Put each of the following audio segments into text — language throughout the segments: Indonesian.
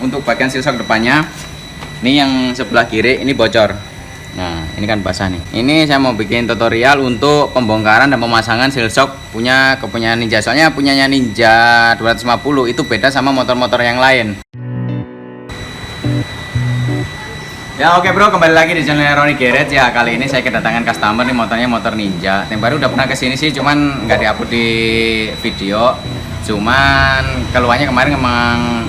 untuk bagian silsok depannya. Ini yang sebelah kiri ini bocor. Nah, ini kan basah nih. Ini saya mau bikin tutorial untuk pembongkaran dan pemasangan silsok kepunyaan Ninja. Soalnya punyanya Ninja 250 itu beda sama motor-motor yang lain. Ya oke bro, kembali lagi di channel Roni Garage ya. Kali ini saya kedatangan customer nih, motornya motor Ninja. Yang baru udah pernah kesini sih, cuman nggak diupload di video. Cuman keluarnya kemarin emang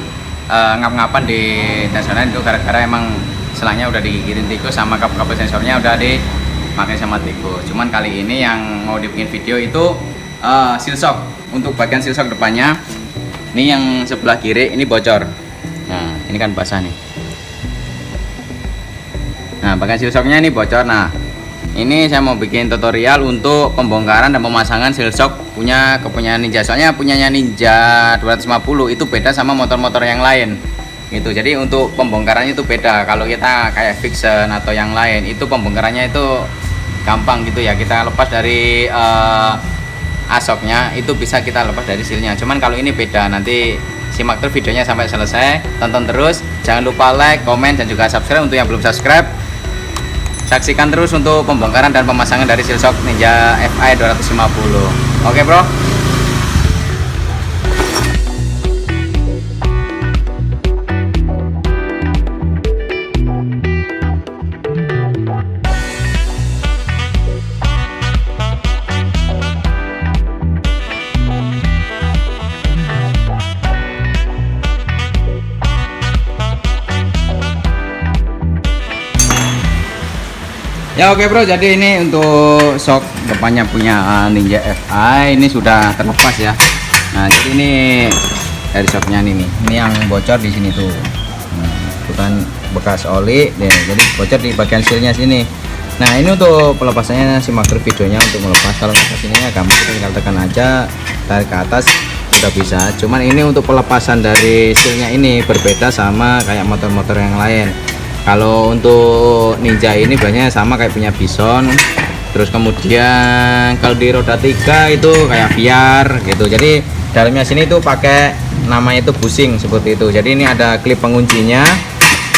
ngap-ngapan di tensioner itu gara-gara emang selangnya udah digigirin tikus sama kabel sensornya udah dipakai sama tikus. Cuman kali ini yang mau dibikin video itu silsok. Untuk bagian silsok depannya, ini yang sebelah kiri ini bocor. Nah, ini kan basah nih. Nah, bagian silsoknya ini bocor. Nah, ini saya mau bikin tutorial untuk pembongkaran dan pemasangan silsok kepunyaan Ninja. Soalnya punyanya Ninja 250 itu beda sama motor-motor yang lain. Gitu. Jadi untuk pembongkarannya itu beda. Kalau kita kayak Vixen atau yang lain, itu pembongkarannya itu gampang gitu ya. Kita lepas dari asoknya, itu bisa kita lepas dari silnya. Cuman kalau ini beda. Nanti simak terus videonya sampai selesai. Tonton terus. Jangan lupa like, komen, dan juga subscribe untuk yang belum subscribe. Saksikan terus untuk pembongkaran dan pemasangan dari silsok Ninja FI 250. Oke bro. Ya oke bro, jadi ini untuk sok depannya punya Ninja FI ini sudah terlepas ya. Nah, jadi ini dari soknya ini yang bocor di sini tuh. Nah, itu kan bekas oli deh, jadi bocor di bagian silnya sini. Nah, ini untuk pelepasannya simak terus videonya untuk melepas. Kalau lepas ininya gampang, tinggal tekan aja, tarik ke atas udah bisa. Cuman ini untuk pelepasan dari silnya ini berbeda sama kayak motor-motor yang lain. Kalau untuk Ninja ini banyak sama kayak punya Bison. Terus kemudian kalau di roda 3 itu kayak VR gitu. Jadi dalamnya sini tuh pakai namanya itu bushing seperti itu. Jadi ini ada klip penguncinya.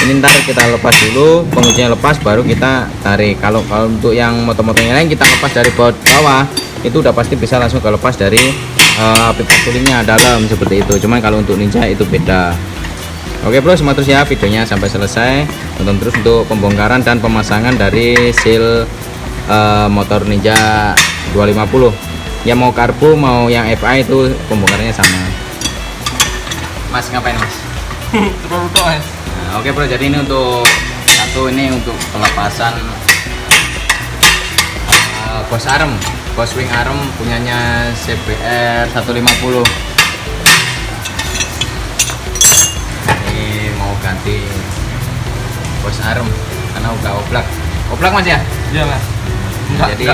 Ini ntar kita lepas dulu, penguncinya lepas baru kita tarik. Kalau untuk yang motor-motor yang lain kita lepas dari bawah itu udah pasti bisa langsung lepas dari pipa sulingnya dalam seperti itu. Cuman kalau untuk Ninja itu beda. Oke bro, simak terus ya videonya sampai selesai. Tonton terus untuk pembongkaran dan pemasangan dari sil motor Ninja 250. Ya mau karbu mau yang FI itu pembongkarannya sama. Mas ngapain mas? Mas. Nah, oke bro, jadi ini untuk satu, ini untuk pelepasan bos arm, bos wing arm punyanya CBR 150. Ganti bos arm karena udah oblak mas ya. Iya mas. Jadi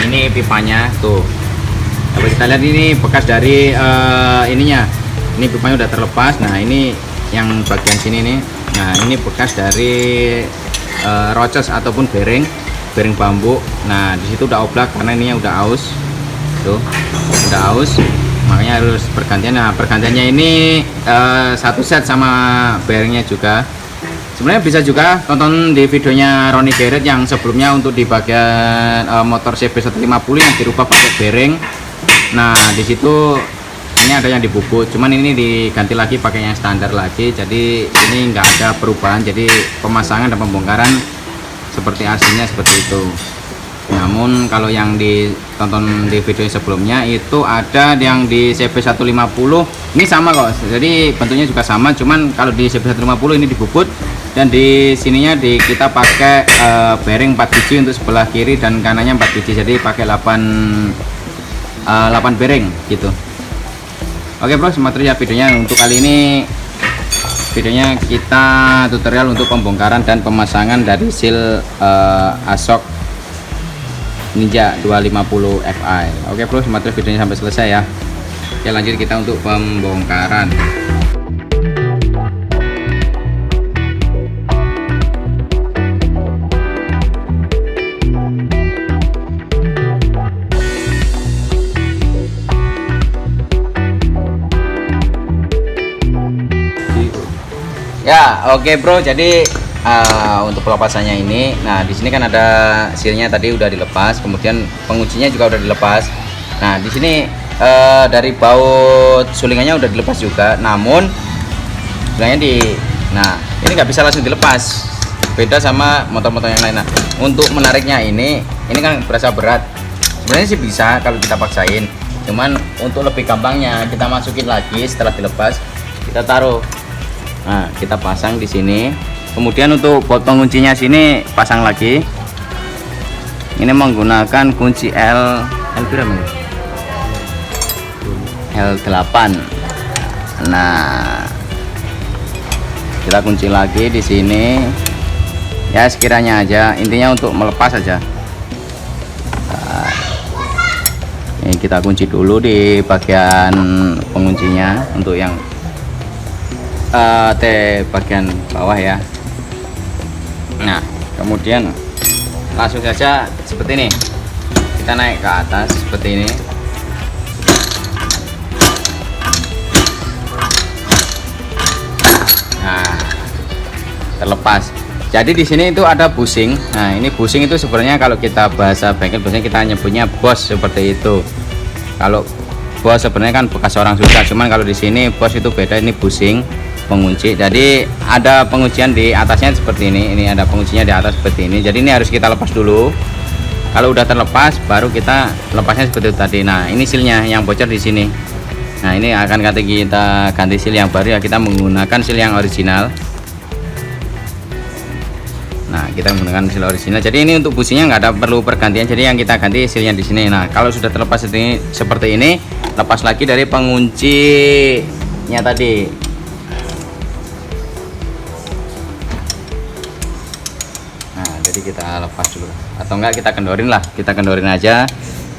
ini pipanya tuh. Coba kita lihat, ini bekas dari ininya. Ini pipanya udah terlepas. Nah ini yang bagian sini nih. Nah ini bekas dari rocos ataupun bearing bambu. Nah disitu udah oblak karena ininya udah aus. Tuh udah aus. Makanya harus pergantian. Nah pergantiannya ini satu set sama bearingnya juga. Sebenarnya bisa juga tonton di videonya Roni Garage yang sebelumnya untuk di bagian motor CB150 yang dirubah pakai bearing. Nah disitu ini ada yang dibubut, cuman ini diganti lagi pakai yang standar lagi. Jadi ini nggak ada perubahan, jadi pemasangan dan pembongkaran seperti aslinya seperti itu. Namun kalau yang ditonton di video sebelumnya itu ada yang di CB150 ini sama kok, jadi bentuknya juga sama, cuman kalau di CB150 ini dibubut dan di sininya kita pakai bearing 4 biji untuk sebelah kiri dan kanannya 4 biji, jadi pakai 8 bearing gitu. Oke bro, simak terus ya videonya. Untuk kali ini videonya kita tutorial untuk pembongkaran dan pemasangan dari sil asok Ninja 250 FI. Oke bro, simak terus videonya sampai selesai ya. Oke lanjut kita untuk pembongkaran. Ya, oke bro. Jadi untuk pelepasannya ini, nah di sini kan ada sealnya tadi udah dilepas, kemudian penguncinya juga udah dilepas. Nah di sini dari baut sulingannya udah dilepas juga, namun sulingnya nah ini nggak bisa langsung dilepas, beda sama motor-motor yang lain. Nah untuk menariknya ini kan berasa berat. Sebenarnya sih bisa kalau kita paksain, cuman untuk lebih gampangnya kita masukin lagi setelah dilepas, kita taruh. Nah kita pasang di sini, kemudian untuk baut penguncinya sini pasang lagi. Ini menggunakan kunci L berapa ya? L8. Nah kita kunci lagi di sini ya, sekiranya aja, intinya untuk melepas saja. Nah, ini kita kunci dulu di bagian penguncinya untuk yang bagian bawah ya. Nah kemudian langsung saja seperti ini, kita naik ke atas seperti ini. Nah terlepas. Jadi di sini itu ada bushing. Nah ini bushing itu sebenarnya kalau kita bahasa bengkel biasanya kita nyebutnya bos, seperti itu. Kalau bos sebenarnya kan bekas orang susah, cuman kalau di sini bos itu beda, ini bushing pengunci. Jadi ada penguncian di atasnya seperti ini ada penguncinya di atas seperti ini. Jadi ini harus kita lepas dulu. Kalau udah terlepas baru kita lepasnya seperti itu tadi. Nah ini sealnya yang bocor di sini. Nah ini akan kita ganti seal yang baru ya, kita menggunakan seal yang original. Nah kita menggunakan seal original. Jadi ini untuk businya nggak ada perlu pergantian, jadi yang kita ganti sealnya di sini. Nah kalau sudah terlepas seperti ini, lepas lagi dari penguncinya tadi. Jadi kita lepas dulu, atau enggak kita kendorin lah, kita kendorin aja,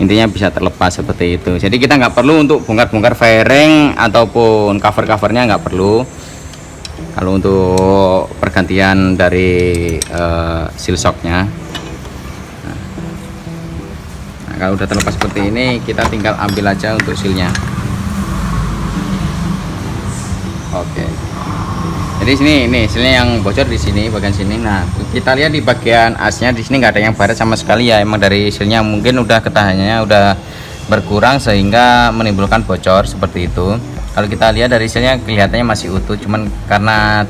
intinya bisa terlepas seperti itu. Jadi kita nggak perlu untuk bongkar-bongkar fairing ataupun cover-covernya, nggak perlu. Kalau untuk pergantian dari seal shocknya, nah kalau udah terlepas seperti ini, kita tinggal ambil aja untuk sealnya. Oke. Jadi ini sealnya yang bocor di sini, bagian sini. Nah kita lihat di bagian asnya di sini nggak ada yang baret sama sekali ya. Emang dari sealnya mungkin udah ketahanannya udah berkurang sehingga menimbulkan bocor seperti itu. Kalau kita lihat dari sealnya kelihatannya masih utuh, cuman karena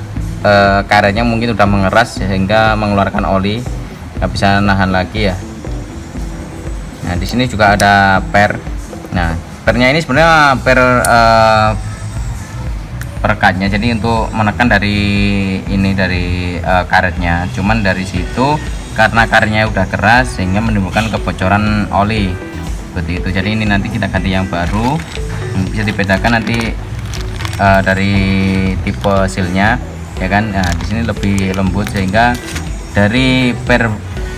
karetnya mungkin udah mengeras sehingga mengeluarkan oli, nggak bisa nahan lagi ya. Nah di sini juga ada per. Nah pernya ini sebenarnya per perekatnya, jadi untuk menekan dari ini dari karetnya, cuman dari situ karena karetnya udah keras sehingga menimbulkan kebocoran oli seperti itu. Jadi ini nanti kita ganti yang baru, bisa dibedakan nanti dari tipe sealnya ya kan. Nah di sini lebih lembut sehingga dari per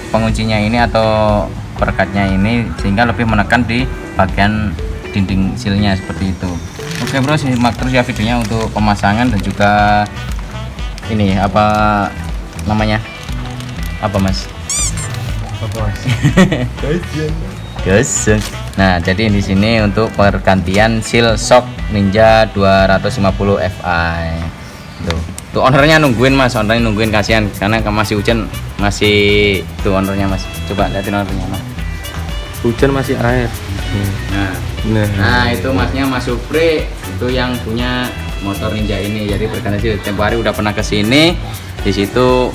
penguncinya ini atau perekatnya ini sehingga lebih menekan di bagian dinding sealnya seperti itu. Oke bro, simak terus ya videonya untuk pemasangan dan juga ini apa namanya, apa mas? Gasing. Nah jadi di sini untuk pergantian seal shock Ninja 250 Fi. Tuh ownernya nungguin mas, ownernya nungguin, kasihan karena masih hujan, masih tuh ownernya mas. Coba lihatin ownernya mas. Hujan masih air. Nah itu masnya Mas Supri, itu yang punya motor Ninja ini. Jadi pergantian tempo hari udah pernah kesini, di situ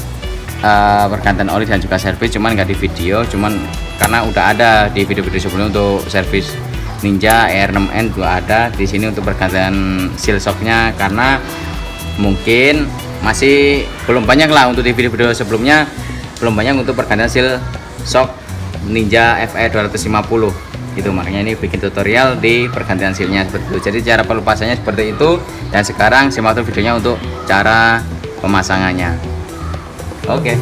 pergantian oli dan juga servis, cuman nggak di video, cuman karena udah ada di video-video sebelumnya untuk servis Ninja R6N juga ada di sini untuk pergantian seal shocknya, karena mungkin masih belum banyak lah untuk di video-video sebelumnya, belum banyak untuk pergantian seal shock Ninja FE 250 itu, makanya ini bikin tutorial di pergantian sealnya seperti itu. Jadi cara pelepasannya seperti itu, dan sekarang simak videonya untuk cara pemasangannya. Oke.